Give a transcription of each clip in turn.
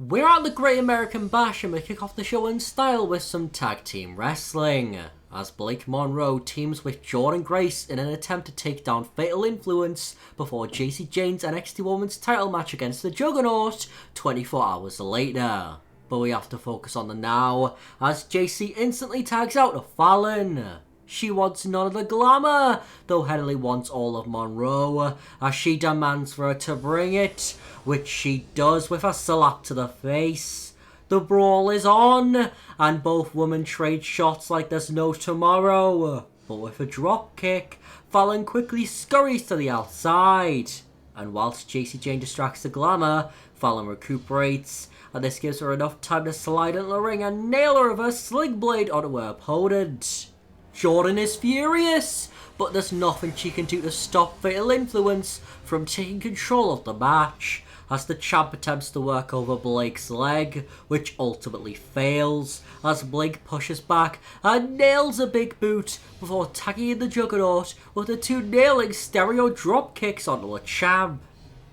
We're at the Great American Bash and we kick off the show in style with some tag team wrestling, as Blake Monroe teams with Jordynne Grace in an attempt to take down Fatal Influence before Jacy Jayne's NXT Women's title match against the Juggernaut 24 hours later. But we have to focus on the now, as Jacy instantly tags out to Fallon. She wants none of the glamour, though Henley wants all of Monroe, as she demands for her to bring it, which she does with a slap to the face. The brawl is on, and both women trade shots like there's no tomorrow. But with a drop kick, Fallon quickly scurries to the outside. And whilst Jacy Jayne distracts the glamour, Fallon recuperates, and this gives her enough time to slide into the ring and nail her with her sling blade onto her opponent. Jordynne is furious, but there's nothing she can do to stop Fatal Influence from taking control of the match, as the champ attempts to work over Blake's leg, which ultimately fails, as Blake pushes back and nails a big boot before tagging in the Juggernaut with the two nailing stereo drop kicks onto the champ.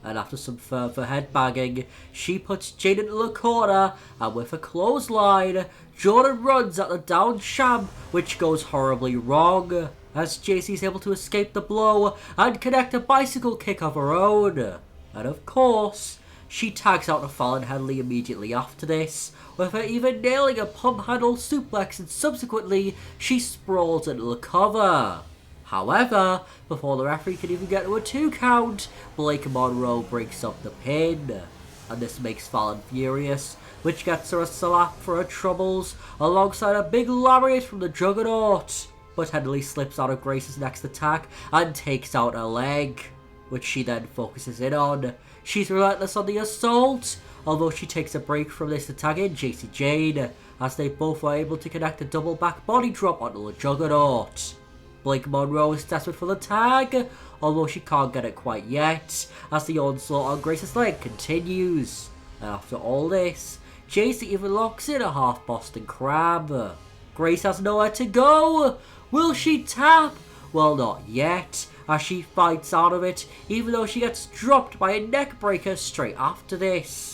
And after some further headbanging, she puts Jayne into the corner, and with a clothesline, Jordynne runs at the down champ, which goes horribly wrong, as Jacy is able to escape the blow and connect a bicycle kick of her own. And of course, she tags out to Fallon Henley immediately after this, with her even nailing a pump handle suplex, and subsequently she sprawls into the cover. However, before the referee can even get to a 2 count, Blake Monroe breaks up the pin. And this makes Fallon furious, which gets her a slap for her troubles, alongside a big lariat from the Juggernaut. But Henley slips out of Grace's next attack and takes out her leg, which she then focuses in on. She's relentless on the assault, although she takes a break from this to tag in Jacy Jayne, as they both are able to connect a double back body drop onto the Juggernaut. Blake Monroe is desperate for the tag, although she can't get it quite yet, as the onslaught on Grace's leg continues. And after all this, Jacy even locks in a half Boston Crab. Grace has nowhere to go. Will she tap? Well, not yet, as she fights out of it, even though she gets dropped by a neck breaker straight after this.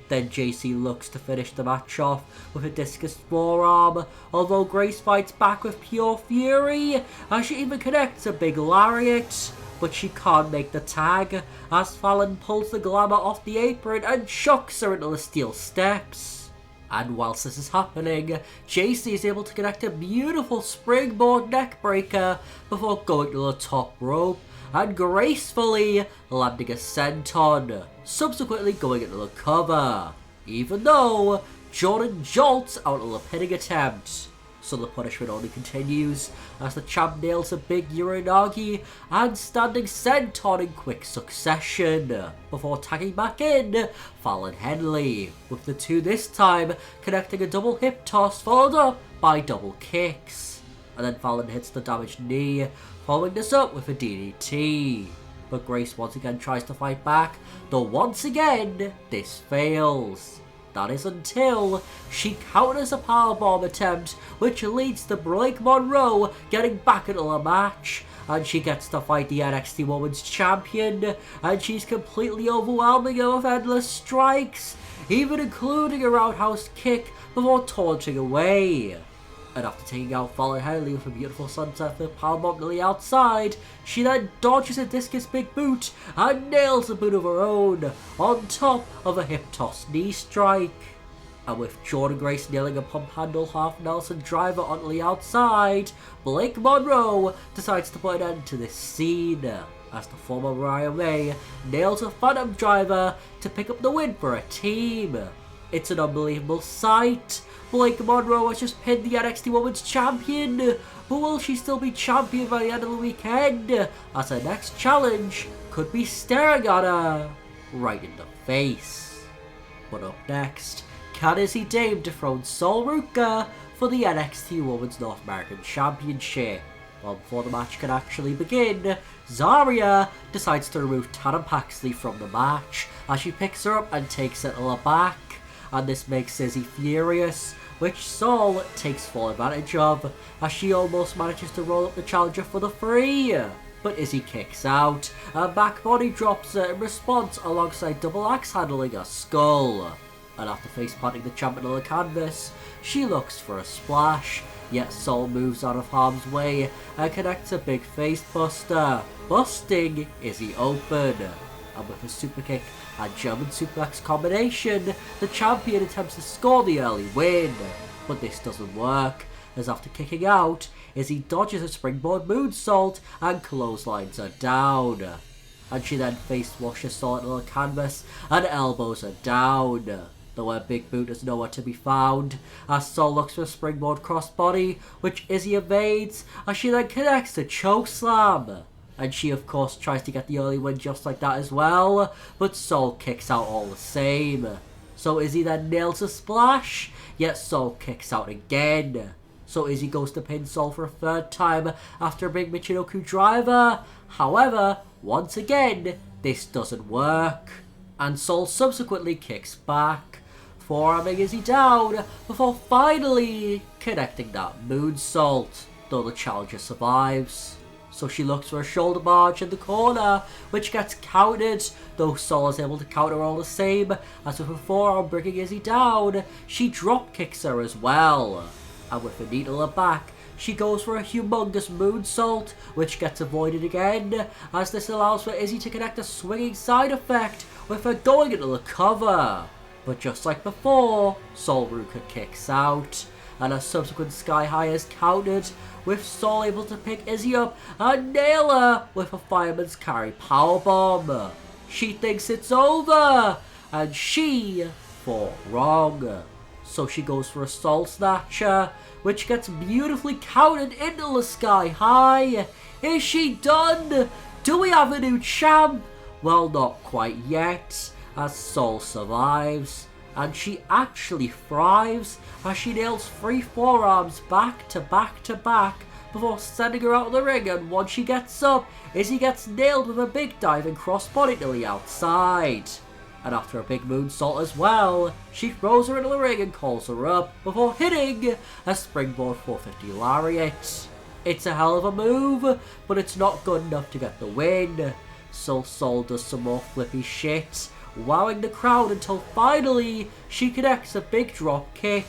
Then Jacy looks to finish the match off with a discus forearm, although Grace fights back with pure fury, as she even connects a big lariat. But she can't make the tag, as Fallon pulls the glamour off the apron and chucks her into the steel steps. And whilst this is happening, Jacy is able to connect a beautiful springboard neckbreaker before going to the top rope and gracefully landing a senton, subsequently going into the cover, even though Jordynne jolts out of the pinning attempt. So the punishment only continues as the champ nails a big uranagi and standing senton in quick succession, before tagging back in Fallon Henley, with the two this time connecting a double hip toss followed up by double kicks. And then Fallon hits the damaged knee, following this up with a DDT. But Grace once again tries to fight back, though once again this fails. That is until she counters a powerbomb attempt, which leads to Blake Monroe getting back into the match, and she gets to fight the NXT Women's Champion, and she's completely overwhelming her with endless strikes, even including a roundhouse kick before taunting away. And after taking out Fallon Henley with a beautiful sunset flip powerbomb to the outside, she then dodges a discus big boot and nails a boot of her own, on top of a hip toss knee strike. And with Jordynne Grace nailing a pump handle half Nelson driver onto the outside, Blake Monroe decides to put an end to this scene, as the former Mariah May nails a phantom driver to pick up the win for her team. It's an unbelievable sight. Blake Monroe has just pinned the NXT Women's Champion, but will she still be champion by the end of the weekend, as her next challenge could be staring at her right in the face. But up next, can Izzy dethrone Saul Ruka for the NXT Women's North American Championship? Well, before the match can actually begin, Zarya decides to remove Tatum Paxley from the match, as she picks her up and takes it to the back. And this makes Izzy furious, which Saul takes full advantage of, as she almost manages to roll up the challenger for the free. But Izzy kicks out, and back body drops her in response alongside double axe handling a skull. and after face planting the champ into the canvas, she looks for a splash, yet Saul moves out of harm's way and connects a big face buster, busting Izzy open. And with a super kick and German suplex combination, the champion attempts to score the early win, but this doesn't work, as after kicking out, Izzy dodges a springboard moonsault and clotheslines her down. And she then face washes Saul into the canvas and elbows her down, though her big boot is nowhere to be found, as Saul looks for a springboard crossbody, which Izzy evades, as she then connects a chokeslam. And she of course tries to get the early win just like that as well, but Saul kicks out all the same. So Izzy then nails a splash, yet Saul kicks out again. So Izzy goes to pin Saul for a third time after a big Michinoku driver. However, once again, this doesn't work. And Saul subsequently kicks back, forearming Izzy down before finally connecting that moonsault, though the challenger survives. So she looks for a shoulder barge in the corner, which gets countered, though Saul is able to counter all the same, as with her forearm bringing Izzy down, she drop kicks her as well. And with a knee to the back, she goes for a humongous moonsault, which gets avoided again, as this allows for Izzy to connect a swinging side effect with her going into the cover. But just like before, Saul Ruka kicks out, and a subsequent sky high is countered, with Saul able to pick Izzy up and nail her with a fireman's carry powerbomb. She thinks it's over, and she thought wrong. So she goes for a Saul Snatcher, which gets beautifully countered into the sky high. Is she done? Do we have a new champ? Well, not quite yet, as Saul survives. And she actually thrives, as she nails 3 forearms back to back to back before sending her out of the ring, and once she gets up, Izzy gets nailed with a big diving crossbody to the outside. And after a big moonsault as well, she throws her into the ring and calls her up before hitting a springboard 450 lariat. It's a hell of a move, but it's not good enough to get the win. So Saul does some more flippy shit, wowing the crowd until finally she connects a big drop kick.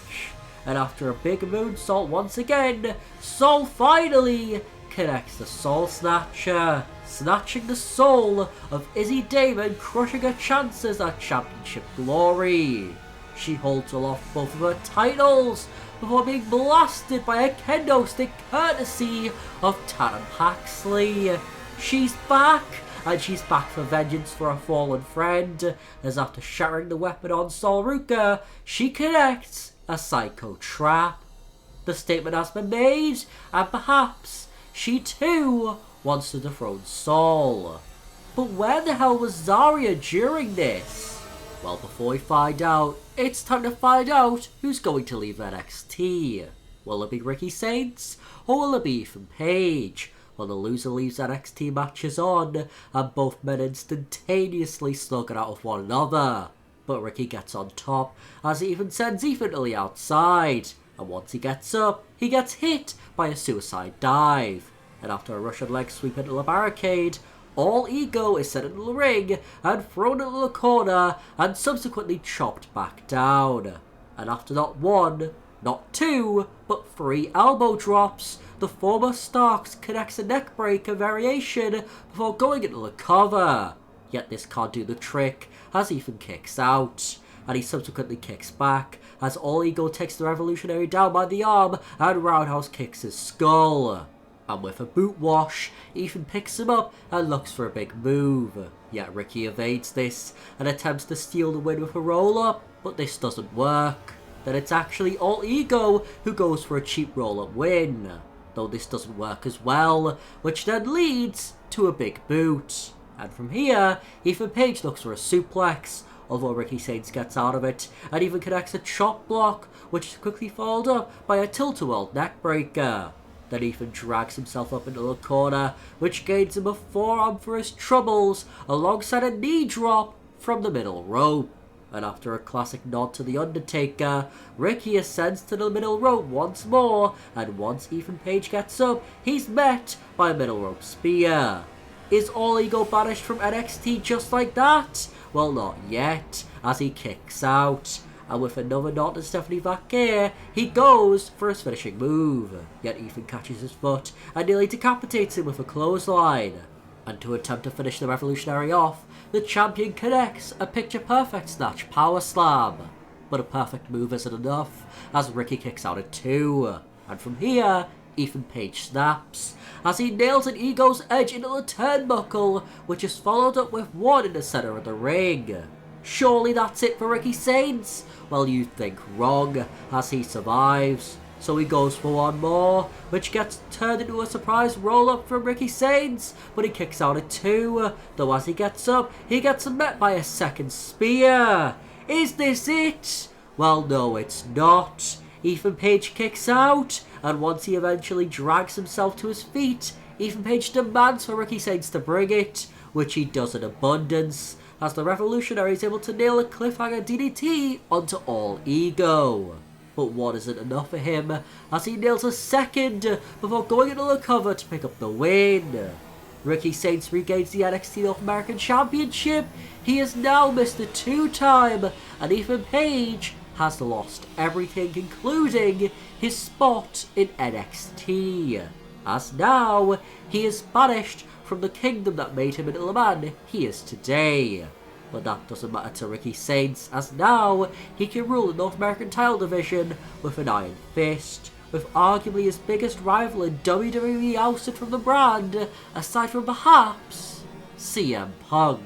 And after a big moonsault once again, Saul finally connects the Saul Snatcher, snatching the soul of Izzy Damon, crushing her chances at championship glory. She holds aloft both of her titles before being blasted by a kendo stick courtesy of Tatum Paxley. She's back, and she's back for vengeance for her fallen friend, as after shattering the weapon on Saul Ruka, she connects a Psycho Trap. The statement has been made, and perhaps she too wants to dethrone Saul. But where the hell was Zarya during this? Well, before we find out, it's time to find out who's going to leave NXT. Will it be Ricky Saints, or will it be Ethan Paige? Well, the loser leaves NXT matches on, and both men instantaneously slug it out of one another. But Ricky gets on top, as he even sends Ethan to the outside. And once he gets up, he gets hit by a suicide dive. And after a Russian leg sweep into the barricade, All Ego is sent into the ring and thrown into the corner and subsequently chopped back down. And after not 1, not 2, but 3 elbow drops, the former Starks connects a neckbreaker variation before going into the cover. Yet this can't do the trick, as Ethan kicks out. And he subsequently kicks back, as All Ego takes the Revolutionary down by the arm and roundhouse kicks his skull. And with a boot wash, Ethan picks him up and looks for a big move. Yet Ricky evades this and attempts to steal the win with a roll-up, but this doesn't work. Then it's actually All Ego who goes for a cheap roll-up win, though this doesn't work as well, which then leads to a big boot. And from here, Ethan Paige looks for a suplex, although Ricky Saints gets out of it, and even connects a chop block, which is quickly followed up by a tilt-a-whirl neckbreaker. Then Ethan drags himself up into the corner, which gains him a forearm for his troubles, alongside a knee drop from the middle rope. And after a classic nod to The Undertaker, Ricky ascends to the middle rope once more, and once Ethan Paige gets up, he's met by a middle rope spear. Is All Ego banished from NXT just like that? Well, not yet, as he kicks out. and with another nod to Stephanie back here, he goes for his finishing move. Yet Ethan catches his foot and nearly decapitates him with a clothesline. And to attempt to finish the Revolutionary off, the champion connects a picture-perfect snatch power slam. But a perfect move isn't enough, as Ricky kicks out at 2. And from here, Ethan Page snaps, as he nails an Ego's Edge into the turnbuckle, which is followed up with 1 in the centre of the ring. Surely that's it for Ricky Saints? Well, you think wrong, as he survives. So he goes for 1 more, which gets turned into a surprise roll-up from Ricky Saints, but he kicks out at 2, though as he gets up, he gets met by a second spear. Is this it? Well, no, it's not. Ethan Page kicks out, and once he eventually drags himself to his feet, Ethan Page demands for Ricky Saints to bring it, which he does in abundance, as the Revolutionary is able to nail a cliffhanger DDT onto All Ego. But one isn't enough for him, as he nails a second before going into the cover to pick up the win. Ricky Saints regains the NXT North American Championship. He is now Mr. 2-time, and Ethan Page has lost everything, including his spot in NXT, as now he is banished from the kingdom that made him into the man he is today. But that doesn't matter to Ricky Saints, as now he can rule the North American title division with an iron fist, with arguably his biggest rival in WWE ousted from the brand, aside from perhaps CM Punk.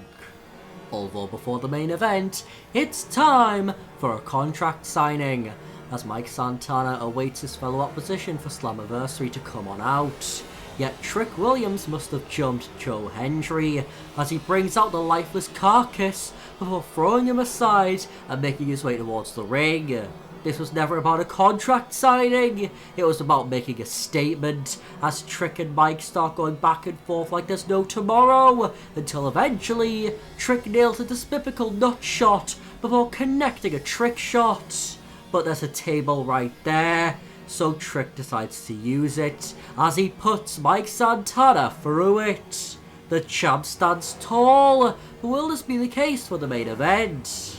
Although before the main event, it's time for a contract signing, as Mike Santana awaits his fellow opposition for Slammiversary to come on out. Yet Trick Williams must have jumped Joe Hendry, as he brings out the lifeless carcass before throwing him aside and making his way towards the ring. This was never about a contract signing, it was about making a statement, as Trick and Mike start going back and forth like there's no tomorrow, until eventually Trick nails a despicable nut shot before connecting a trick shot. But there's a table right there, so Trick decides to use it, as he puts Mike Santana through it. The champ stands tall, but will this be the case for the main event?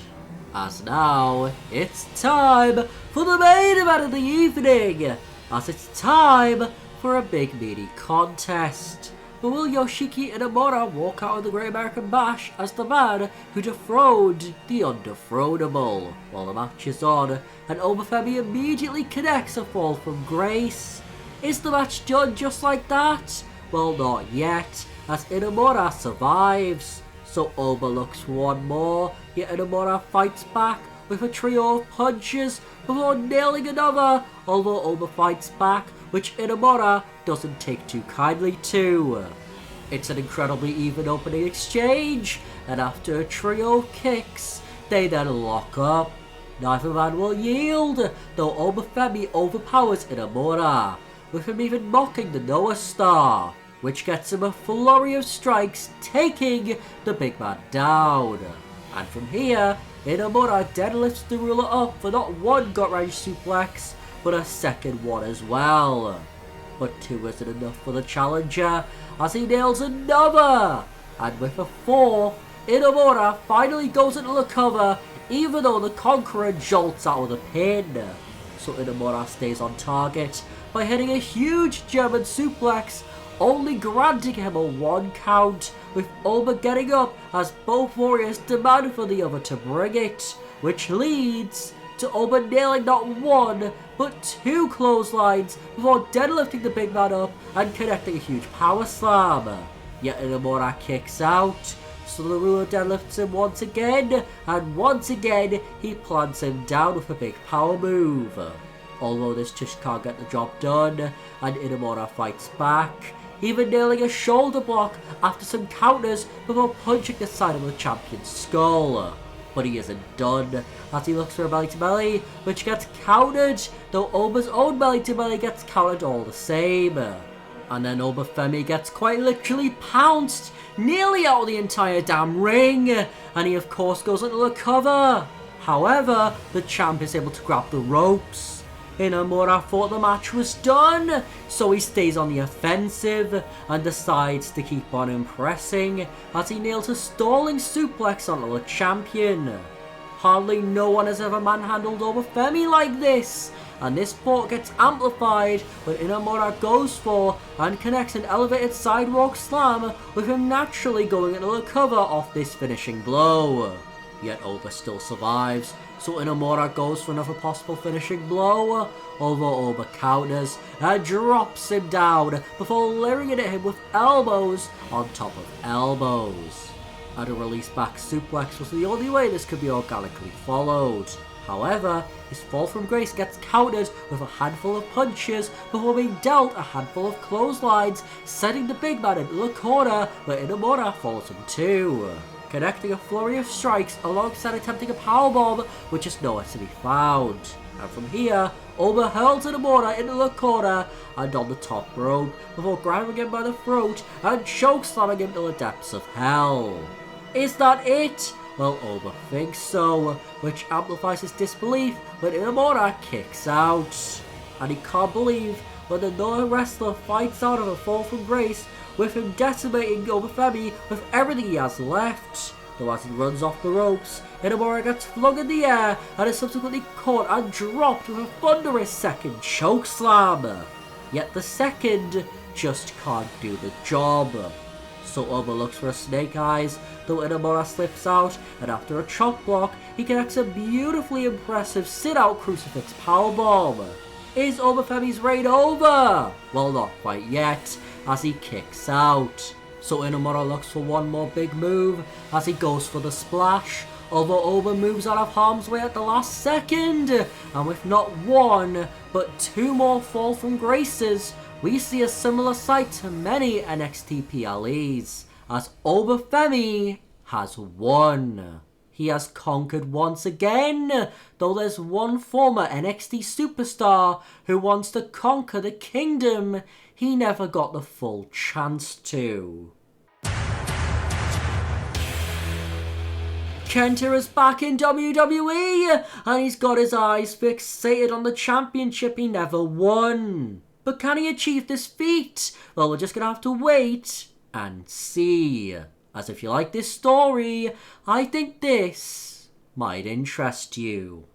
As now, it's time for the main event of the evening, as it's time for a big meaty contest. But will Yoshiki Inamura walk out of the Great American Bash as the man who dethroned the undethronable? While the match is on, and Obafemi immediately connects a fall from grace. Is the match done just like that? Well, not yet, as Inamura survives. So Oba looks for 1 more, yet Inamura fights back with a trio of punches before nailing another, although Oba fights back, which Inamura doesn't take too kindly to. It's an incredibly even opening exchange, and after a trio of kicks, they then lock up. Neither man will yield, though Obafemi overpowers Inamura, with him even mocking the Noah Star, which gets him a flurry of strikes, taking the big man down. And from here, Inamura deadlifts the ruler up for not 1 gut-wrench suplex, but a second one as well. But 2 isn't enough for the challenger, as he nails another, and with a 4th, Inamura finally goes into the cover, even though the Conqueror jolts out of the pin. So Inamura stays on target by hitting a huge German suplex, only granting him a 1 count, with Oba getting up as both warriors demand for the other to bring it, which leads to Oba nailing not 1, but 2 clotheslines before deadlifting the big man up and connecting a huge power slam. Yet Inamura kicks out, so the ruler deadlifts him once again, and once again he plants him down with a big power move. Although this just can't get the job done, and Inamura fights back, even nailing a shoulder block after some counters before punching the side of the champion's skull. But he isn't done, as he looks for a belly-to-belly, which gets countered, though Oba's own belly-to-belly gets countered all the same. And then Obafemi gets quite literally pounced, nearly out of the entire damn ring, and he of course goes into the cover. However, the champ is able to grab the ropes. Inamura thought the match was done, so he stays on the offensive and decides to keep on impressing as he nails a stalling suplex onto the champion. Hardly no one has ever manhandled Obafemi like this. And this thought gets amplified when Inamura goes for and connects an elevated sidewalk slam, with him naturally going into the cover off this finishing blow. Yet Oba still survives, so Inamura goes for another possible finishing blow, although Oba counters and drops him down before layering it at him with elbows on top of elbows. And a release back suplex was the only way this could be organically followed. However, his fall from grace gets countered with a handful of punches before being dealt a handful of clotheslines, sending the big man into the corner where Inamura follows him too, connecting a flurry of strikes alongside attempting a powerbomb, which is nowhere to be found. And from here, Oba hurls Inamura into the corner and on the top rope before grabbing him by the throat and chokeslamming him to the depths of hell. Is that it? Well, Oba thinks so, which amplifies his disbelief when Inamura kicks out. And he can't believe when the Noah wrestler fights out of a fall from grace, with him decimating Obafemi with everything he has left. Though as he runs off the ropes, Inamura gets flung in the air and is subsequently caught and dropped with a thunderous second chokeslam. Yet the second just can't do the job. So Oba looks for a snake eyes, though Inamura slips out, and after a chop block, he connects a beautifully impressive sit-out crucifix powerbomb. Is Obafemi's reign over? Well, not quite yet, as he kicks out. So Inamura looks for one more big move, as he goes for the splash, although Oba moves out of harm's way at the last second, and with not one, but two more fall from graces, we see a similar sight to many NXT PLEs, as Obafemi has won. He has conquered once again, though there's one former NXT superstar who wants to conquer the kingdom he never got the full chance to. Kenta is back in WWE, and he's got his eyes fixated on the championship he never won. But can he achieve this feat? Well, we're just going to have to wait and see. As if you like this story, I think this might interest you.